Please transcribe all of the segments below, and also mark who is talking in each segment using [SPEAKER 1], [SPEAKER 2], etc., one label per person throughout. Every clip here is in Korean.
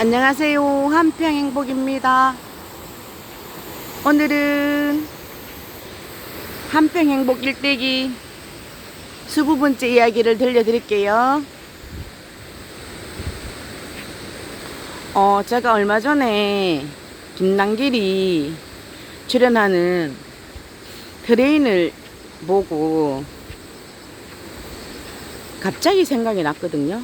[SPEAKER 1] 안녕하세요. 한평행복입니다. 오늘은 한평행복 일대기 20번째 이야기를 들려드릴게요. 제가 얼마 전에 김남길이 출연하는 트레인을 보고 갑자기 생각이 났거든요.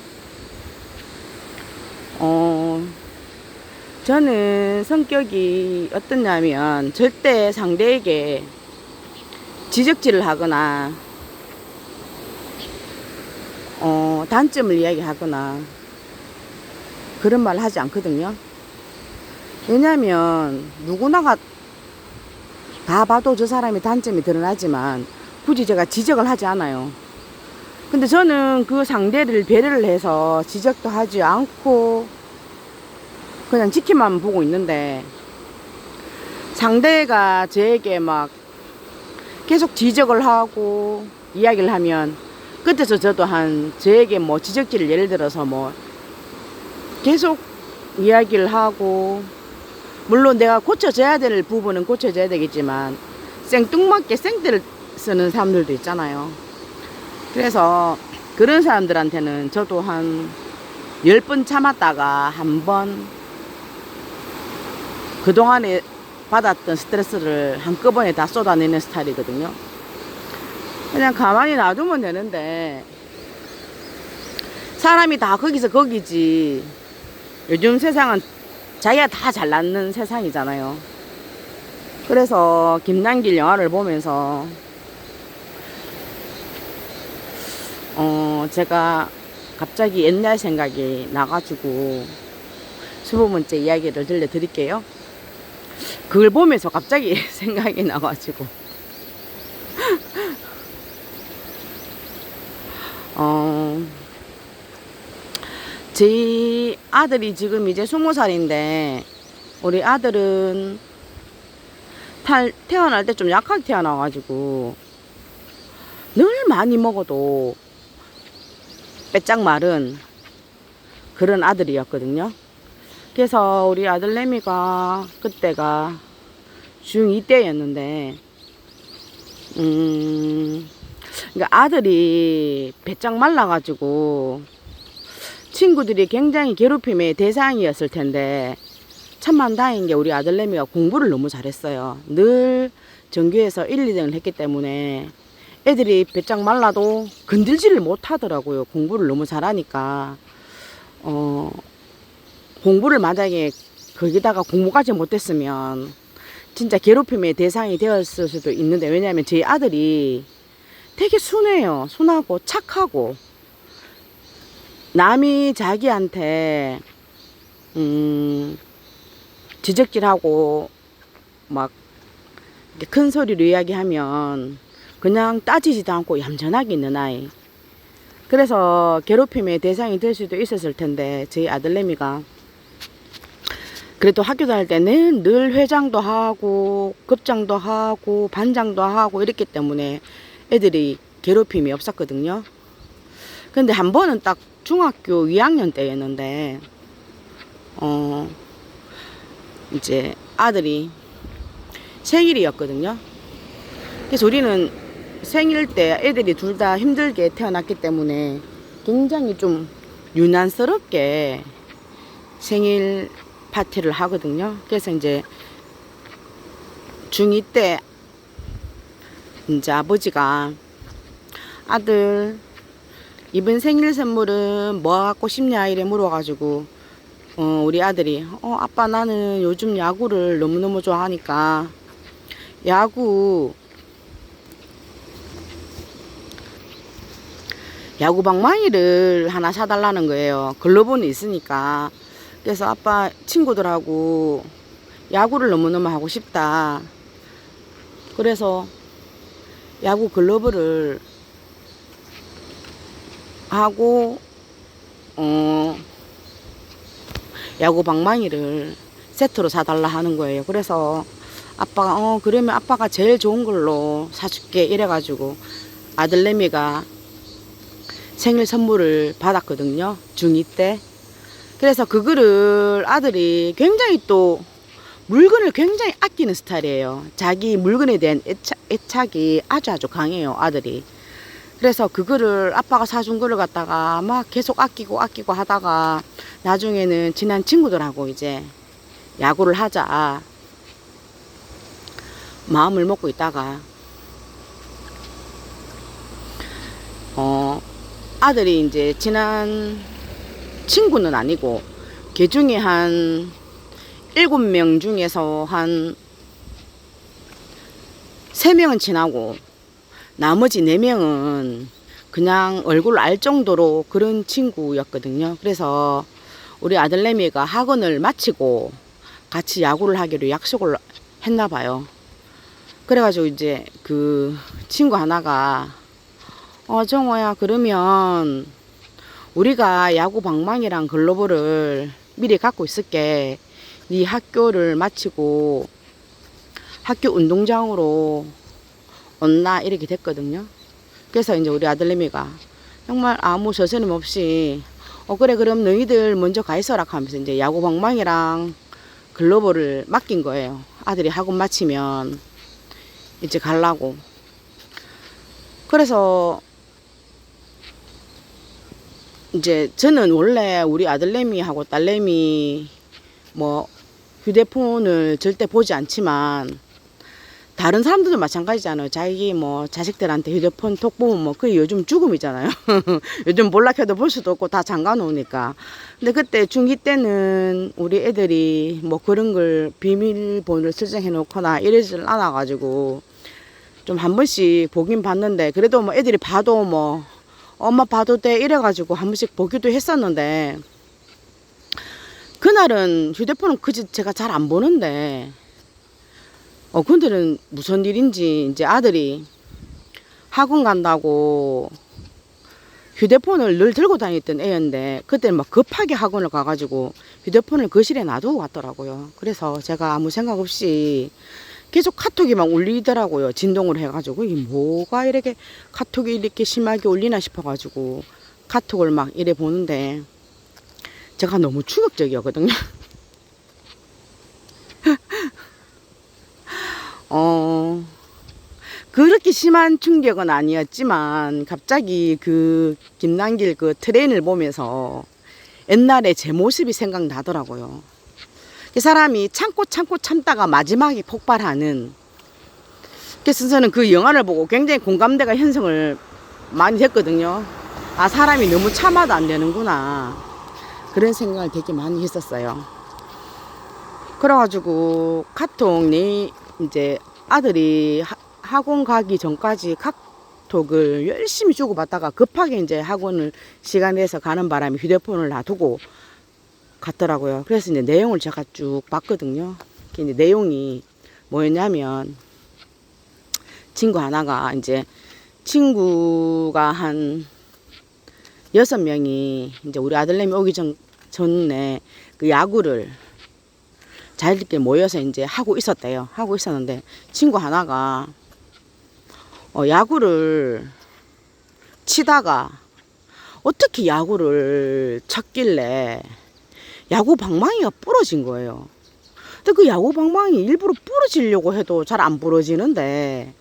[SPEAKER 1] 저는 성격이 어떠냐면 절대 상대에게 지적질을 하거나 단점을 이야기하거나 그런 말 하지 않거든요. 왜냐면 누구나가 다 봐도 저 사람이 단점이 드러나지만 굳이 제가 지적을 하지 않아요. 근데 저는 그 상대를 배려를 해서 지적도 하지 않고 그냥 지키만 보고 있는데, 상대가 저에게 막 계속 지적을 하고 이야기를 하면 그때서 저도 저에게 뭐 지적질을 예를 들어서 뭐 계속 이야기를 하고, 물론 내가 고쳐져야 될 부분은 고쳐져야 되겠지만 생뚱맞게 생떼를 쓰는 사람들도 있잖아요. 그래서 그런 사람들한테는 저도 한 10번 참았다가 한번 그동안에 받았던 스트레스를 한꺼번에 다 쏟아내는 스타일이거든요. 그냥 가만히 놔두면 되는데 사람이 다 거기서 거기지. 요즘 세상은 자기가 다 잘났는 세상이잖아요. 그래서 김남길 영화를 보면서 제가 갑자기 옛날 생각이 나가지고 20번째 이야기를 들려드릴게요. 그걸 보면서 갑자기 생각이 나가지고 제 아들이 지금 이제 20살인데 우리 아들은 태어날 때 좀 약하게 태어나가지고 늘 많이 먹어도 빼짝 마른 그런 아들이었거든요. 그래서 우리 아들내미가 그때가 중2 때였는데 그러니까 아들이 배짱 말라가지고 친구들이 굉장히 괴롭힘의 대상이었을 텐데, 천만다행인 게 우리 아들내미가 공부를 너무 잘했어요. 늘 전교에서 1, 2등을 했기 때문에 애들이 배짱 말라도 건들지를 못하더라고요. 공부를 너무 잘하니까. 공부를 만약에 거기다가 공부까지 못했으면 진짜 괴롭힘의 대상이 되었을 수도 있는데, 왜냐하면 제 아들이 되게 순해요. 순하고 착하고, 남이 자기한테 지적질하고 막 큰 소리로 이야기하면 그냥 따지지도 않고 얌전하게 있는 아이. 그래서 괴롭힘의 대상이 될 수도 있었을 텐데, 제 아들내미가 그래도 학교 다닐 때는 늘 회장도 하고 급장도 하고 반장도 하고 이랬기 때문에 애들이 괴롭힘이 없었거든요. 근데 한 번은 딱 중학교 2학년 때였는데 이제 아들이 생일이었거든요. 그래서 우리는 생일 때 애들이 둘 다 힘들게 태어났기 때문에 굉장히 좀 유난스럽게 생일 파티를 하거든요. 그래서 이제 중2 때 이제 아버지가 아들 이번 생일 선물은 뭐 갖고 싶냐 이래 물어가지고 우리 아들이 아빠 나는 요즘 야구를 너무너무 좋아하니까 야구 방망이를 하나 사달라는 거예요. 글러브는 있으니까. 그래서 아빠 친구들하고 야구를 너무너무 하고 싶다. 그래서 야구 글러브를 하고 야구 방망이를 세트로 사달라 하는 거예요. 그래서 아빠가 그러면 아빠가 제일 좋은 걸로 사줄게 이래가지고 아들내미가 생일 선물을 받았거든요. 중2 때. 그래서 그거를 아들이 굉장히 또 물건을 굉장히 아끼는 스타일이에요. 자기 물건에 대한 애착이 아주 강해요, 아들이. 그래서 그거를 아빠가 사준 거를 갖다가 막 계속 아끼고 하다가 나중에는 친한 친구들하고 이제 야구를 하자 마음을 먹고 있다가 아들이 이제 친한 친구는 아니고 걔 중에 한 7명 중에서 한 3명은 친하고 나머지 4명은 그냥 얼굴 알 정도로 그런 친구였거든요. 그래서 우리 아들내미가 학원을 마치고 같이 야구를 하기로 약속을 했나 봐요. 그래가지고 이제 그 친구 하나가 정호야, 그러면 우리가 야구 방망이랑 글로벌을 미리 갖고 있을게. 네 학교를 마치고 학교 운동장으로 온나 이렇게 됐거든요. 그래서 이제 우리 아들내미가 정말 아무 서스름 없이 그래, 그럼 너희들 먼저 가 있어라 하면서 이제 야구 방망이랑 글로벌을 맡긴 거예요. 아들이 학원 마치면 이제 가려고. 그래서 이제 저는 원래 우리 아들내미하고 딸내미 뭐 휴대폰을 절대 보지 않지만 다른 사람들도 마찬가지잖아요. 자기 뭐 자식들한테 휴대폰 톡 보면 뭐 그게 요즘 죽음이잖아요. 요즘 몰락해도 볼 수도 없고 다 잠가 놓으니까. 근데 그때 중2 때는 우리 애들이 뭐 그런 걸 비밀번호를 설정해 놓거나 이러질 않아 가지고 좀 한 번씩 보긴 봤는데, 그래도 뭐 애들이 봐도 뭐 엄마 봐도 돼 이래 가지고 한 번씩 보기도 했었는데, 그날은 휴대폰은 그지 제가 잘 안 보는데 근데는 무슨 일인지 이제 아들이 학원 간다고 휴대폰을 늘 들고 다녔던 애였는데 그때는 막 급하게 학원을 가가지고 휴대폰을 거실에 놔두고 갔더라고요. 그래서 제가 아무 생각 없이 계속 카톡이 막 울리더라고요. 진동을 해가지고 이게 뭐가 이렇게 카톡이 이렇게 심하게 울리나 싶어가지고 카톡을 막 이래 보는데 제가 너무 충격적이었거든요. 그렇게 심한 충격은 아니었지만 갑자기 그 김남길 그 트레인을 보면서 옛날에 제 모습이 생각나더라고요. 그 사람이 참고 참다가 마지막에 폭발하는. 그래서 저는 그 영화를 보고 굉장히 공감대가 형성을 많이 했거든요. 아, 사람이 너무 참아도 안 되는구나, 그런 생각을 되게 많이 했었어요. 그래가지고 카톡 이제 아들이 학원 가기 전까지 카톡을 열심히 주고받다가 급하게 이제 학원을 시간 내서 가는 바람에 휴대폰을 놔두고 갔더라고요. 그래서 이제 내용을 제가 쭉 봤거든요. 이제 내용이 뭐였냐면, 친구 하나가 이제 친구가 한 6명이 이제 우리 아들내미 오기 전에 그 야구를 자기들끼리 모여서 이제 하고 있었대요. 하고 있었는데 친구 하나가 야구를 치다가 어떻게 야구를 쳤길래 야구 방망이가 부러진 거예요. 근데 그 야구 방망이 일부러 부러지려고 해도 잘 안 부러지는데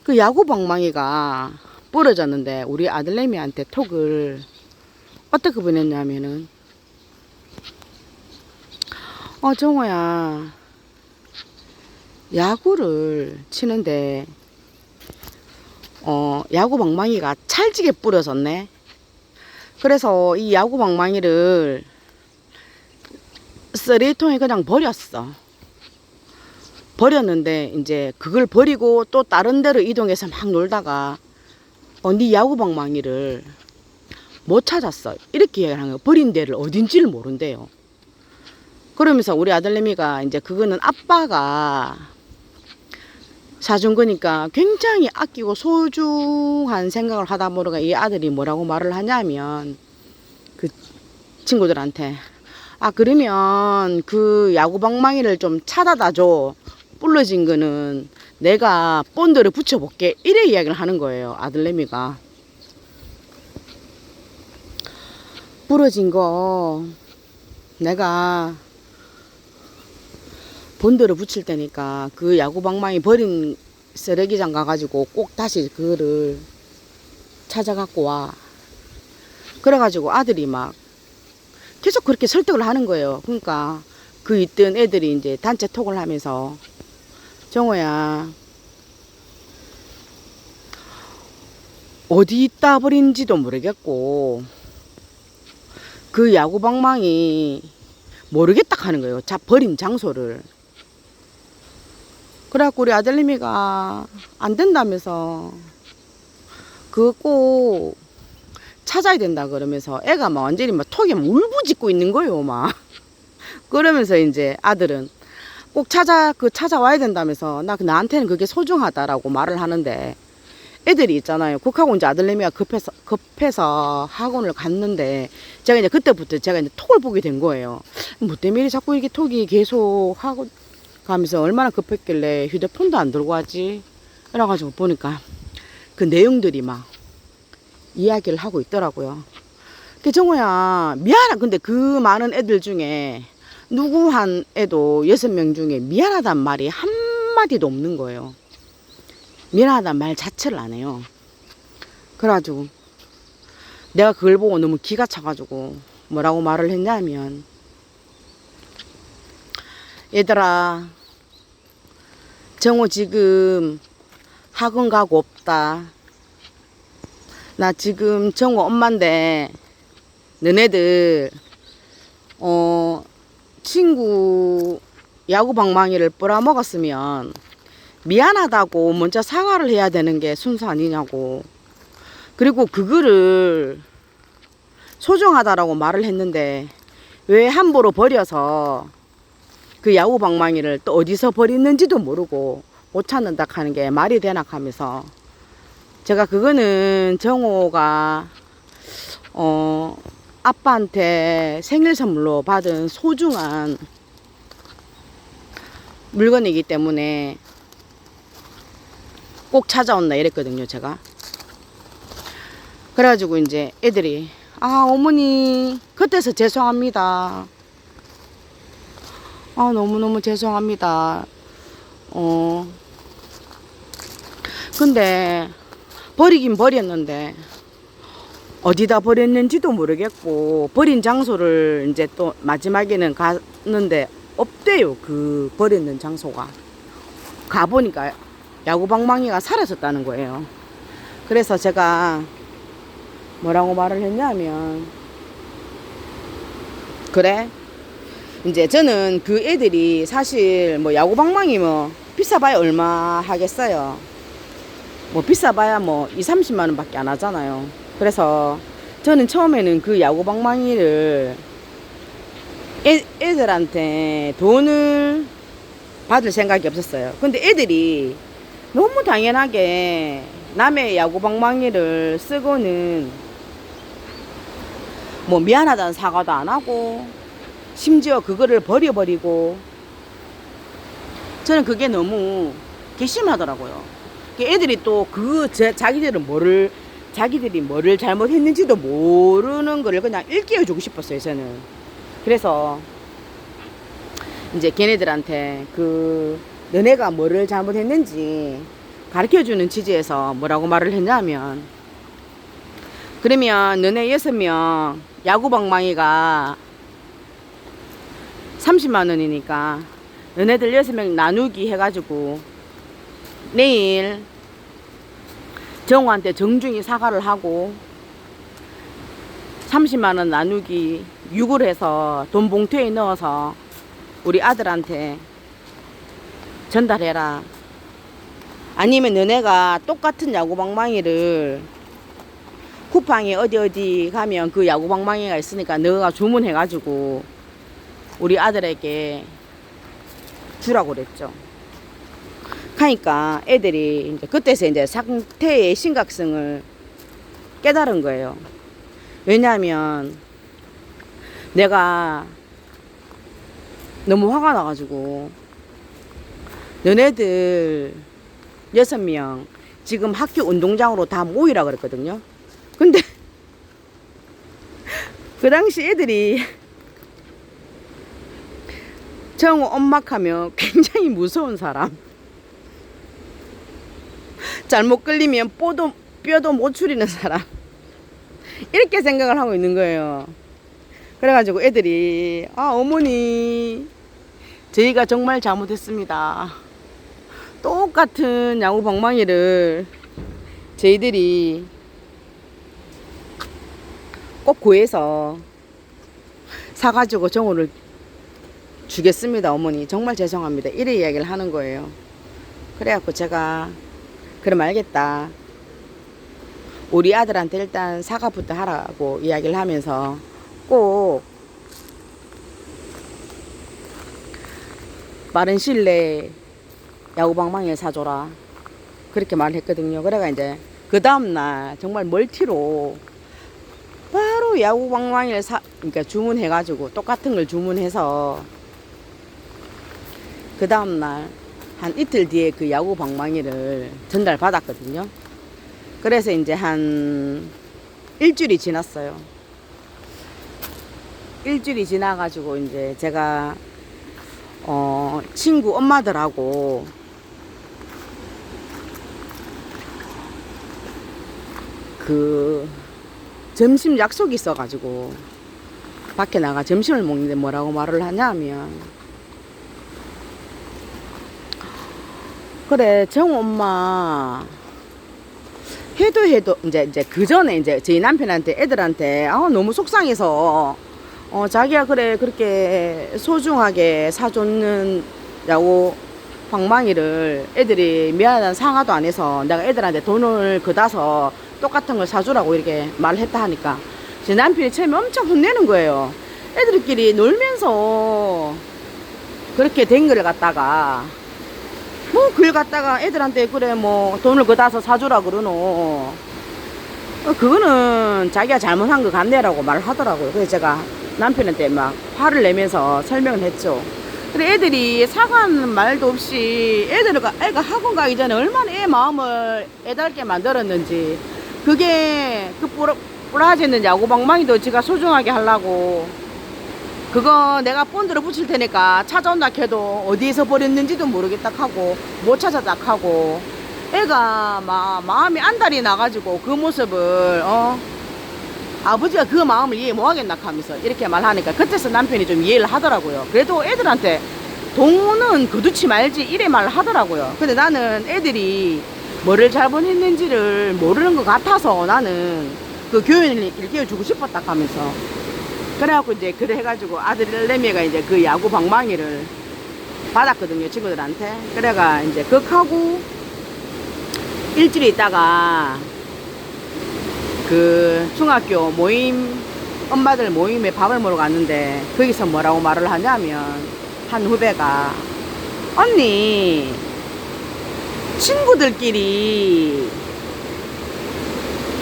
[SPEAKER 1] 그 야구 방망이가 부러졌는데 우리 아들내미한테 톡을 어떻게 보냈냐면은, 정호야, 야구를 치는데 야구 방망이가 찰지게 부러졌네. 그래서 이 야구 방망이를 쓰레기통에 그냥 버렸어. 버렸는데 이제 그걸 버리고 또 다른 데로 이동해서 막 놀다가 네 야구 방망이를 못 찾았어, 이렇게 얘기를 한 거예요. 버린 데를 어딘지를 모른대요. 그러면서 우리 아들내미가 이제 그거는 아빠가 사준 거니까 굉장히 아끼고 소중한 생각을 하다 보니까 이 아들이 뭐라고 말을 하냐면 그 친구들한테, 그러면 그 야구 방망이를 좀 찾아다 줘. 부러진 거는 내가 본드를 붙여볼게. 이래 이야기를 하는 거예요, 아들내미가. 부러진 거 내가 본드를 붙일 때니까 그 야구방망이 버린 쓰레기장 가가지고 꼭 다시 그거를 찾아갖고 와. 그래가지고 아들이 막 계속 그렇게 설득을 하는 거예요. 그러니까 그 있던 애들이 이제 단체 톡을 하면서 정호야 어디 있다 버린지도 모르겠고 그 야구방망이 모르겠다 하는 거예요. 자 버린 장소를. 그래갖고 우리 아들내미가 안 된다면서 그거 꼭 찾아야 된다 그러면서 애가 막 완전히 막 톡에 막 울부짖고 있는 거예요. 막 그러면서 이제 아들은 꼭 찾아와야 된다면서 나한테는 그게 소중하다라고 말을 하는데 애들이 있잖아요. 그하고 이제 아들내미가 급해서 학원을 갔는데 제가 이제 그때부터 제가 이제 톡을 보게 된 거예요. 뭐 때문에 자꾸 이렇게 톡이 계속 하고 가면서 얼마나 급했길래 휴대폰도 안 들고 가지? 이래가지고 보니까 그 내용들이 막 이야기를 하고 있더라고요. 그 정호야 미안하. 근데 그 많은 애들 중에 누구 한 애도 6명 중에 미안하단 말이 한마디도 없는 거예요. 미안하단 말 자체를 안 해요. 그래가지고 내가 그걸 보고 너무 기가 차가지고 뭐라고 말을 했냐면 얘들아 정호 지금 학원 가고 없다. 나 지금 정호 엄마인데 너네들 친구 야구방망이를 뿌려먹었으면 미안하다고 먼저 사과를 해야 되는 게 순서 아니냐고. 그리고 그거를 소중하다라고 말을 했는데 왜 함부로 버려서 그 야구방망이를 또 어디서 버렸는지도 모르고 못 찾는다 하는 게 말이 되나 하면서 제가 그거는 정호가 아빠한테 생일 선물로 받은 소중한 물건이기 때문에 꼭 찾아온다 이랬거든요. 제가 그래가지고 이제 애들이 어머니 그때서 죄송합니다. 너무너무 죄송합니다. 근데 버리긴 버렸는데 어디다 버렸는지도 모르겠고 버린 장소를 이제 또 마지막에는 갔는데 없대요. 그 버리는 장소가. 가보니까 야구방망이가 사라졌다는 거예요. 그래서 제가 뭐라고 말을 했냐면 그래 이제 저는 그 애들이 사실 뭐 야구방망이 뭐 비싸봐야 얼마 하겠어요. 뭐 비싸봐야 뭐 20-30만원 밖에 안 하잖아요. 그래서 저는 처음에는 그 야구방망이를 애들한테 돈을 받을 생각이 없었어요. 근데 애들이 너무 당연하게 남의 야구방망이를 쓰고는 뭐 미안하다는 사과도 안 하고 심지어 그거를 버려버리고 저는 그게 너무 괘씸하더라고요. 애들이 또 자기들이 뭐를 잘못했는지도 모르는 거를 그냥 일깨워주고 싶었어요. 저는 그래서 이제 걔네들한테 너네가 뭐를 잘못했는지 가르쳐주는 취지에서 뭐라고 말을 했냐면 그러면 너네 6명 야구방망이가 30만원이니까 너네들 6명 나누기 해가지고 내일 정우한테 정중히 사과를 하고 30만원 나누기 6을 해서 돈 봉투에 넣어서 우리 아들한테 전달해라. 아니면 너네가 똑같은 야구방망이를 쿠팡에 어디 가면 그 야구방망이가 있으니까 너가 주문해가지고 우리 아들에게 주라고 그랬죠. 하니까 애들이 이제 그때서 이제 상태의 심각성을 깨달은 거예요. 왜냐하면 내가 너무 화가 나가지고 너네들 6명 지금 학교 운동장으로 다 모이라 그랬거든요. 근데 그 당시 애들이 정우 엄막하면 굉장히 무서운 사람. 잘못 끌리면 뼈도 못 추리는 사람. 이렇게 생각을 하고 있는 거예요. 그래가지고 애들이 어머니 저희가 정말 잘못했습니다. 똑같은 야구 방망이를 저희들이 꼭 구해서 사가지고 정우를 주겠습니다. 어머니 정말 죄송합니다. 이래 이야기를 하는 거예요. 그래갖고 제가 그럼 알겠다. 우리 아들한테 일단 사과부터 하라고 이야기를 하면서 꼭 빠른 시일 내에 야구방망이를 사줘라 그렇게 말을 했거든요. 그래가 이제 그 다음날 정말 멀티로 바로 야구방망이를 그러니까 주문해가지고 똑같은 걸 주문해서 그 다음날 한 이틀 뒤에 그 야구방망이를 전달받았거든요. 그래서 이제 한 일주일이 지났어요. 일주일이 지나가지고 이제 제가 친구 엄마들하고 그 점심 약속이 있어가지고 밖에 나가 점심을 먹는데 뭐라고 말을 하냐면 그래 정우 엄마 해도 이제 그 전에 이제 저희 남편한테 애들한테 너무 속상해서 자기야 그래 그렇게 소중하게 사줬는 야구 방망이를 애들이 미안하다는 상하도 안 해서 내가 애들한테 돈을 걷어서 똑같은 걸 사주라고 이렇게 말을 했다 하니까 제 남편이 처음에 엄청 혼내는 거예요. 애들끼리 놀면서 그렇게 된 거를 갖다가 뭐 그걸 갖다가 애들한테 그래 뭐 돈을 걷어서 사주라 그러노. 그거는 자기가 잘못한 것 같네라고 말을 하더라고요. 그래서 제가 남편한테 막 화를 내면서 설명을 했죠. 그래 애들이 사과하는 말도 없이 애가 학원 가기 전에 얼마나 애 마음을 애달게 만들었는지 그게 그 부러지는 야구방망이도 지가 소중하게 하려고 그거 내가 본드로 붙일 테니까 찾아온다 해도 어디에서 버렸는지도 모르겠다 하고 못 찾았다 하고 애가 막 마음이 안달이 나가지고 그 모습을 아버지가 그 마음을 이해 못하겠나 하면서 이렇게 말하니까 그때서 남편이 좀 이해를 하더라고요. 그래도 애들한테 돈은 거두지 말지 이래 말을 하더라고요. 근데 나는 애들이 뭐를 잘못했는지를 모르는 것 같아서 나는 그 교훈을 일깨워주고 싶었다 하면서 그래갖고 이제 그래 해가지고 아들내미가 이제 그 야구 방망이를 받았거든요 친구들한테. 그래가 이제 극하고 일주일 있다가 그 중학교 모임 엄마들 모임에 밥을 먹으러 갔는데 거기서 뭐라고 말을 하냐면 한 후배가 언니 친구들끼리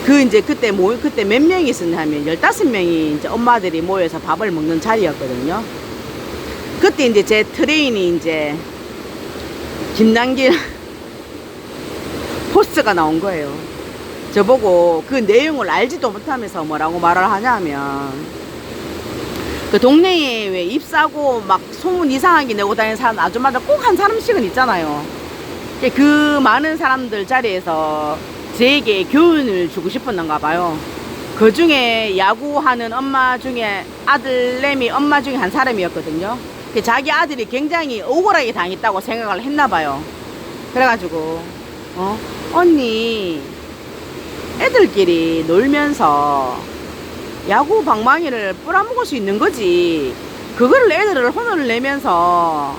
[SPEAKER 1] 그 이제 그때 몇 명이 있었냐면 15명이 이제 엄마들이 모여서 밥을 먹는 자리였거든요. 그때 이제 제 트레인이 이제 김남길 포스트가 나온 거예요. 저보고 그 내용을 알지도 못하면서 뭐라고 말을 하냐면 그 동네에 왜 입사고 막 소문 이상하게 내고 다니는 사람 아줌마들 꼭 한 사람씩은 있잖아요. 그 많은 사람들 자리에서 제게 교훈을 주고 싶었는가 봐요. 그 중에 야구하는 엄마 중에 아들내미 엄마 중에 한 사람이었거든요. 자기 아들이 굉장히 억울하게 당했다고 생각을 했나 봐요. 그래가지고 언니 애들끼리 놀면서 야구 방망이를 뿌려먹을 수 있는 거지 그거를 애들을 혼을 내면서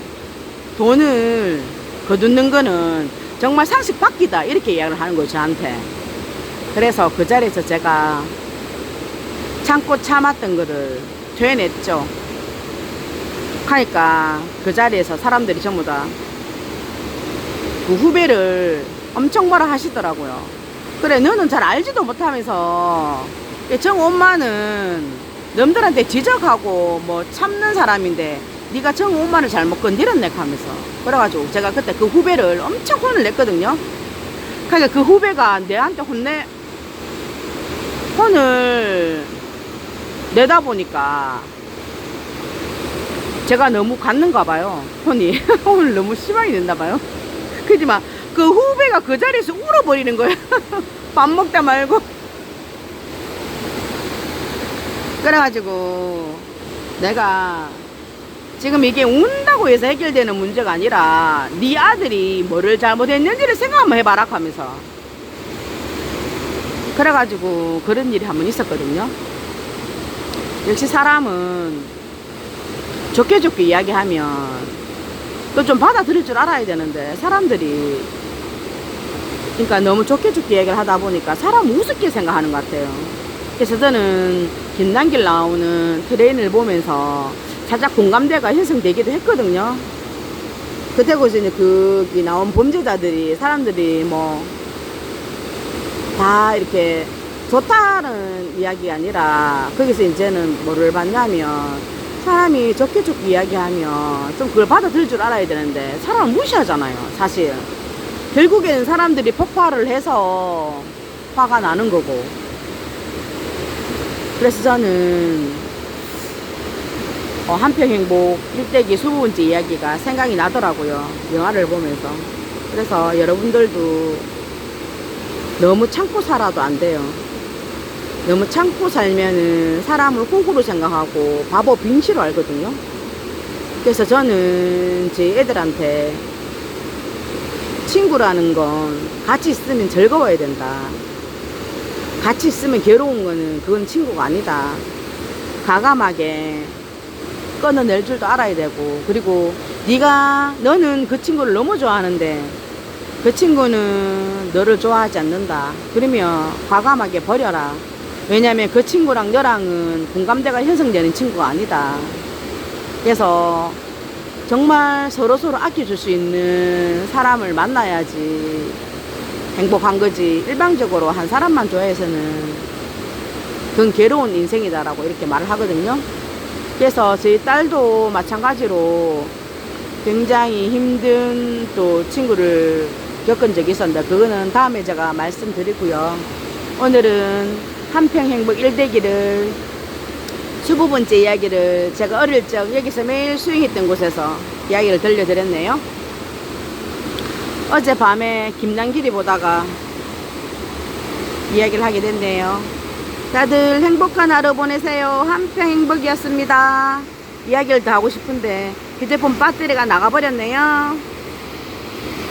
[SPEAKER 1] 돈을 거두는 거는 정말 상식 밖이다 이렇게 이야기를 하는 거예요 저한테. 그래서 그 자리에서 제가 참고 참았던 거를 되냈죠. 하니까 그 자리에서 사람들이 전부 다 그 후배를 엄청 뭐라 하시더라고요. 그래 너는 잘 알지도 못하면서 정우 엄마는 남들한테 지적하고 뭐 참는 사람인데 네가 정우 엄마를 잘못 건드렸네 하면서 그래가지고 제가 그때 그 후배를 엄청 혼을 냈거든요. 그러니까 그 후배가 내한테 혼을 내다 보니까 제가 너무 갔는가 봐요. 혼이. 오늘 너무 심하게 됐나 봐요. 그지만 그 후배가 그 자리에서 울어버리는 거예요. 밥 먹다 말고. 그래가지고 내가 지금 이게 운다고 해서 해결되는 문제가 아니라 네 아들이 뭐를 잘못했는지를 생각 한번 해봐라 하면서, 그래가지고 그런 일이 한번 있었거든요. 역시 사람은 좋게 좋게 이야기하면 또 좀 받아들일 줄 알아야 되는데, 사람들이 그러니까 너무 좋게 좋게 이야기를 하다 보니까 사람 우습게 생각하는 것 같아요. 그래서 저는 김남길 나오는 트레이너를 보면서 살짝 공감대가 형성되기도 했거든요. 그때고 이제 거기 나온 범죄자들이, 사람들이 뭐 다 이렇게 좋다는 이야기가 아니라, 거기서 이제는 뭐를 봤냐면, 사람이 좋게 좋게 이야기하면 좀 그걸 받아들일 줄 알아야 되는데 사람을 무시하잖아요, 사실. 결국에는 사람들이 폭발을 해서 화가 나는 거고. 그래서 저는 한평행복 일대기 수부번째 이야기가 생각이 나더라고요, 영화를 보면서. 그래서 여러분들도 너무 참고 살아도 안 돼요. 너무 참고 살면은 사람을 호구로 생각하고 바보 빙시로 알거든요. 그래서 저는 제 애들한테 친구라는 건 같이 있으면 즐거워야 된다. 같이 있으면 괴로운 거는 그건 친구가 아니다. 과감하게 끊어낼 줄도 알아야 되고, 그리고 너는 그 친구를 너무 좋아하는데 그 친구는 너를 좋아하지 않는다. 그러면 과감하게 버려라. 왜냐면 그 친구랑 너랑은 공감대가 형성되는 친구가 아니다. 그래서 정말 서로서로 아껴줄 수 있는 사람을 만나야지 행복한 거지, 일방적으로 한 사람만 좋아해서는 그건 괴로운 인생이다라고 이렇게 말을 하거든요. 그래서 저희 딸도 마찬가지로 굉장히 힘든 또 친구를 겪은 적이 있었는데, 그거는 다음에 제가 말씀드리고요. 오늘은 한평행복 일대기를 수부번째 이야기를 제가 어릴 적 여기서 매일 수행했던 곳에서 이야기를 들려드렸네요. 어젯밤에 김남길이 보다가 이야기를 하게 됐네요. 다들 행복한 하루 보내세요. 한평행복이었습니다. 이야기를 더 하고 싶은데 휴대폰 배터리가 나가버렸네요.